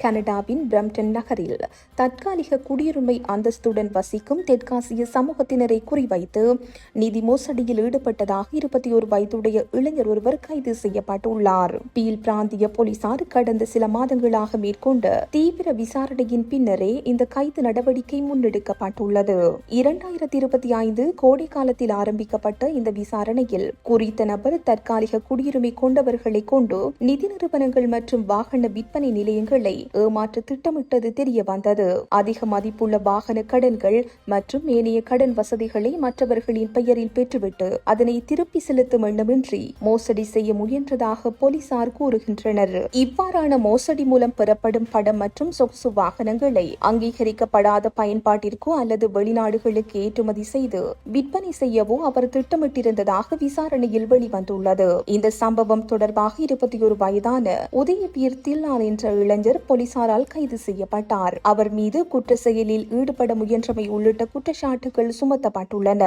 கனடாவின் பிரம்டன் நகரில் தற்காலிக குடியுரிமை அந்தஸ்துடன் வசிக்கும் தெற்காசிய சமூகத்தினரை குறிவைத்து நிதி மோசடியில் ஈடுபட்டதாக 21 வயதுடைய இளைஞர் ஒருவர் கைது செய்யப்பட்டுள்ளார். பீல் பிராந்திய போலீசார் கடந்த சில மாதங்களாக மேற்கொண்ட தீவிர விசாரணையின் பின்னரே இந்த கைது நடவடிக்கை முன்னெடுக்கப்பட்டுள்ளது. 2025 கோடை காலத்தில் ஆரம்பிக்கப்பட்ட இந்த விசாரணையில் குறித்த நபர் தற்காலிக குடியுரிமை கொண்டவர்களை கொண்டு நிதி நிறுவனங்கள் மற்றும் வாகன விற்பனை நிலையங்களை ஏமாற்ற திட்டமிட்டது தெரிய வந்தது. அதிக மதிப்புள்ள வாகன கடன்கள் மற்றும் ஏனைய கடன் வசதிகளை மற்றவர்களின் பெயரில் பெற்றுவிட்டு அதனை திருப்பி செலுத்தும் எண்ணமின்றி மோசடி செய்ய முயன்றதாக போலீசார் கூறுகின்றனர். இவ்வாறான மோசடி மூலம் பெறப்படும் படம் மற்றும் சொகுசு வாகனங்களை அங்கீகரிக்கப்படாத பயன்பாட்டிற்கோ அல்லது வெளிநாடுகளுக்கு ஏற்றுமதி செய்து விற்பனை செய்யவோ அவர் திட்டமிட்டிருந்ததாக விசாரணையில் வெளிவந்துள்ளது. இந்த சம்பவம் தொடர்பாக 21 வயதான உதயவீர் தில்லான் என்ற இளைஞர் போலீசாரால் கைது செய்யப்பட்டார். அவர் மீது குற்ற செயலில் ஈடுபட முயன்றமை உள்ளிட்ட குற்றச்சாட்டுகள் சுமத்தப்பட்டுள்ளன.